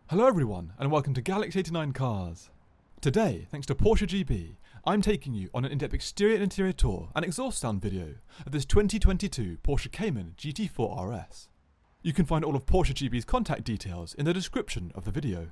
Hello everyone, and welcome to Galaxy 89 Cars. Today, thanks to Porsche GB, I'm taking you on an in-depth exterior and interior tour and exhaust sound video of this 2022 Porsche Cayman GT4 RS. You can find all of Porsche GB's contact details in the description of the video.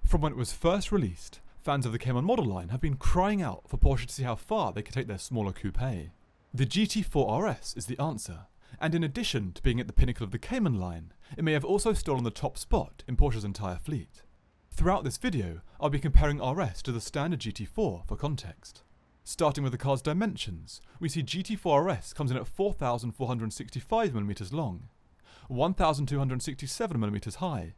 From when it was first released, fans of the Cayman model line have been crying out for Porsche to see how far they could take their smaller coupe. The GT4 RS is the answer, and in addition to being at the pinnacle of the Cayman line, it may have also stolen the top spot in Porsche's entire fleet. Throughout this video, I'll be comparing RS to the standard GT4 for context. Starting with the car's dimensions, we see GT4 RS comes in at 4,465mm long, 1,267mm high,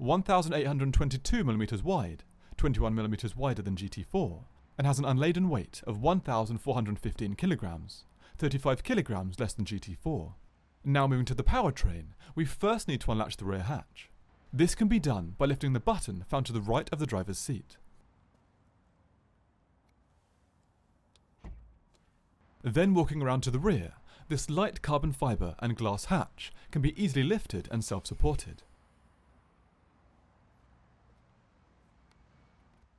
1,822mm wide, 21mm wider than GT4, and has an unladen weight of 1,415kg, 35kg less than GT4. Now moving to the powertrain, we first need to unlatch the rear hatch. This can be done by lifting the button found to the right of the driver's seat. Then walking around to the rear, this light carbon fibre and glass hatch can be easily lifted and self-supported.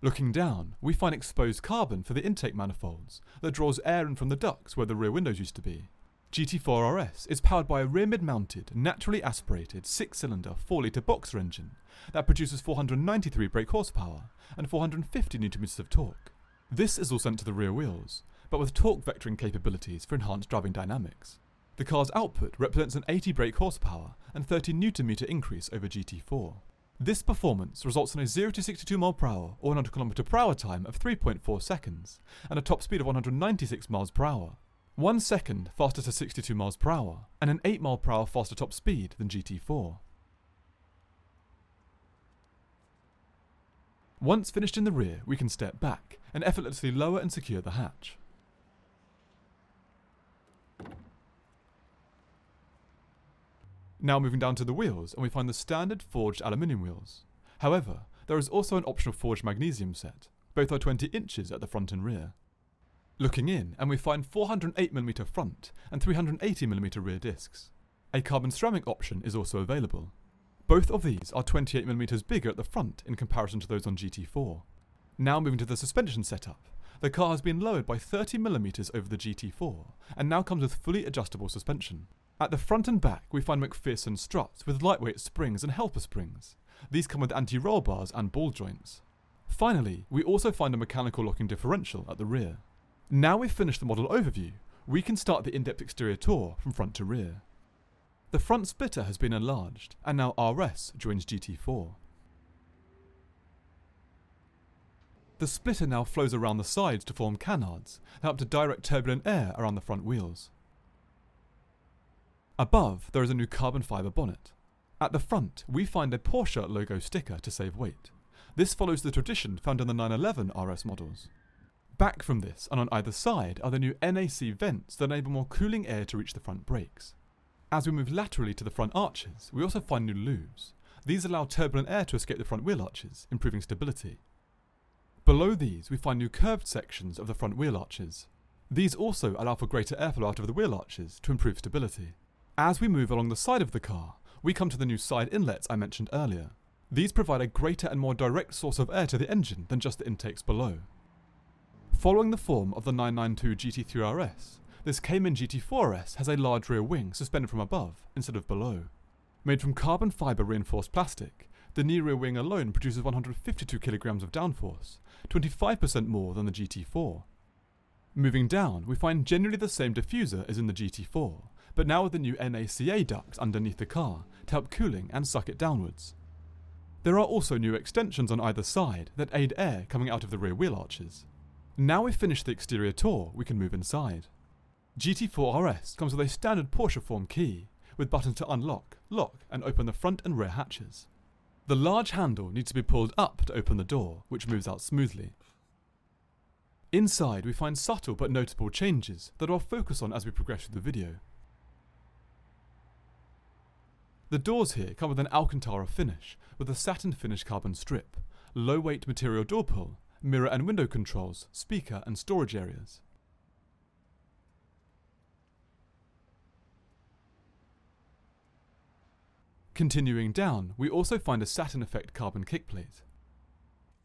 Looking down, we find exposed carbon for the intake manifolds that draws air in from the ducts where the rear windows used to be. GT4 RS is powered by a rear mid-mounted, naturally aspirated 6-cylinder 4-litre boxer engine that produces 493 brake horsepower and 450 Nm of torque. This is all sent to the rear wheels, but with torque vectoring capabilities for enhanced driving dynamics. The car's output represents an 80 brake horsepower and 30 Nm increase over GT4. This performance results in a 0 to 62 mph or 100 km/h time of 3.4 seconds and a top speed of 196 mph. 1 second faster to 62 mph and an 8 mph faster top speed than GT4. Once finished in the rear, we can step back and effortlessly lower and secure the hatch. Now moving down to the wheels, and we find the standard forged aluminium wheels. However, there is also an optional forged magnesium set. Both are 20 inches at the front and rear. Looking in, and we find 408mm front and 380mm rear discs. A carbon ceramic option is also available. Both of these are 28mm bigger at the front in comparison to those on GT4. Now moving to the suspension setup. The car has been lowered by 30mm over the GT4 and now comes with fully adjustable suspension. At the front and back, we find McPherson struts with lightweight springs and helper springs. These come with anti-roll bars and ball joints. Finally, we also find a mechanical locking differential at the rear. Now we've finished the model overview, we can start the in-depth exterior tour from front to rear. The front splitter has been enlarged, and now RS joins GT4. The splitter now flows around the sides to form canards that help to direct turbulent air around the front wheels. Above, there is a new carbon fibre bonnet. At the front, we find a Porsche logo sticker to save weight. This follows the tradition found in the 911 RS models. Back from this, and on either side, are the new NAC vents that enable more cooling air to reach the front brakes. As we move laterally to the front arches, we also find new loops. These allow turbulent air to escape the front wheel arches, improving stability. Below these, we find new curved sections of the front wheel arches. These also allow for greater airflow out of the wheel arches to improve stability. As we move along the side of the car, we come to the new side inlets I mentioned earlier. These provide a greater and more direct source of air to the engine than just the intakes below. Following the form of the 992 GT3 RS, this Cayman GT4 RS has a large rear wing suspended from above instead of below. Made from carbon fibre reinforced plastic, the knee rear wing alone produces 152kg of downforce, 25% more than the GT4. Moving down, we find generally the same diffuser as in the GT4, but now with the new NACA ducts underneath the car to help cooling and suck it downwards. There are also new extensions on either side that aid air coming out of the rear wheel arches. Now we've finished the exterior tour, we can move inside. GT4 RS comes with a standard Porsche form key, with buttons to unlock, lock and open the front and rear hatches. The large handle needs to be pulled up to open the door, which moves out smoothly. Inside we find subtle but notable changes that I'll focus on as we progress through the video. The doors here come with an Alcantara finish with a satin finish carbon strip, low weight material door pull, mirror and window controls, speaker and storage areas. Continuing down, we also find a Saturn Effect carbon kickplate.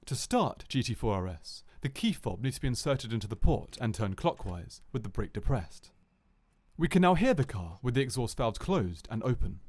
To start GT4 RS, the key fob needs to be inserted into the port and turned clockwise, with the brake depressed. We can now hear the car with the exhaust valves closed and open.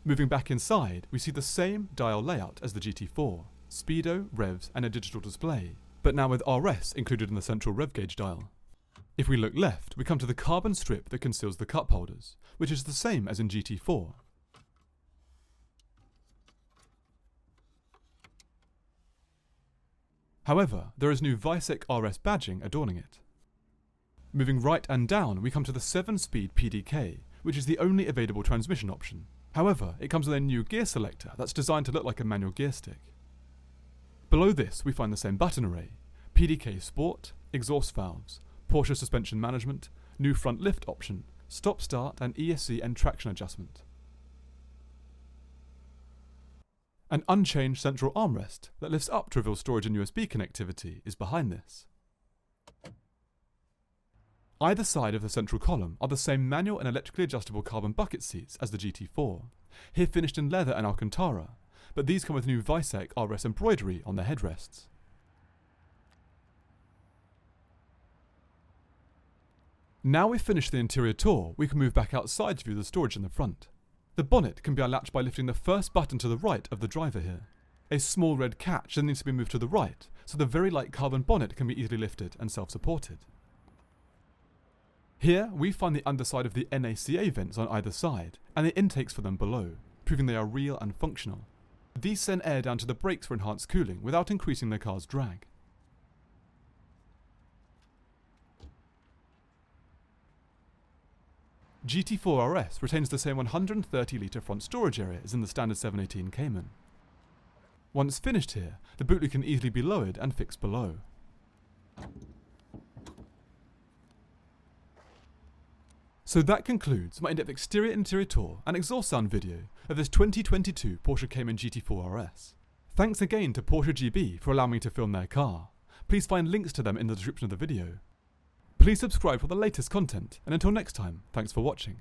Moving back inside, we see the same dial layout as the GT4, speedo, revs and a digital display, but now with RS included in the central rev gauge dial. If we look left, we come to the carbon strip that conceals the cup holders, which is the same as in GT4. However, there is new Visec RS badging adorning it. Moving right and down, we come to the 7-speed PDK, which is the only available transmission option. However, it comes with a new gear selector that's designed to look like a manual gear stick. Below this, we find the same button array: PDK Sport, exhaust valves, Porsche suspension management, new front lift option, stop-start and ESC and traction adjustment. An unchanged central armrest that lifts up to reveal storage and USB connectivity is behind this. Either side of the central column are the same manual and electrically adjustable carbon bucket seats as the GT4, here finished in leather and Alcantara, but these come with new Visec RS embroidery on their headrests. Now we've finished the interior tour, we can move back outside to view the storage in the front. The bonnet can be unlatched by lifting the first button to the right of the driver here. A small red catch then needs to be moved to the right, so the very light carbon bonnet can be easily lifted and self-supported. Here, we find the underside of the NACA vents on either side, and the intakes for them below, proving they are real and functional. These send air down to the brakes for enhanced cooling without increasing the car's drag. GT4 RS retains the same 130-litre front storage area as in the standard 718 Cayman. Once finished here, the boot lid can easily be lowered and fixed below. So that concludes my in-depth exterior interior tour and exhaust sound video of this 2022 Porsche Cayman GT4 RS. Thanks again to Porsche GB for allowing me to film their car. Please find links to them in the description of the video. Please subscribe for the latest content, and until next time, thanks for watching.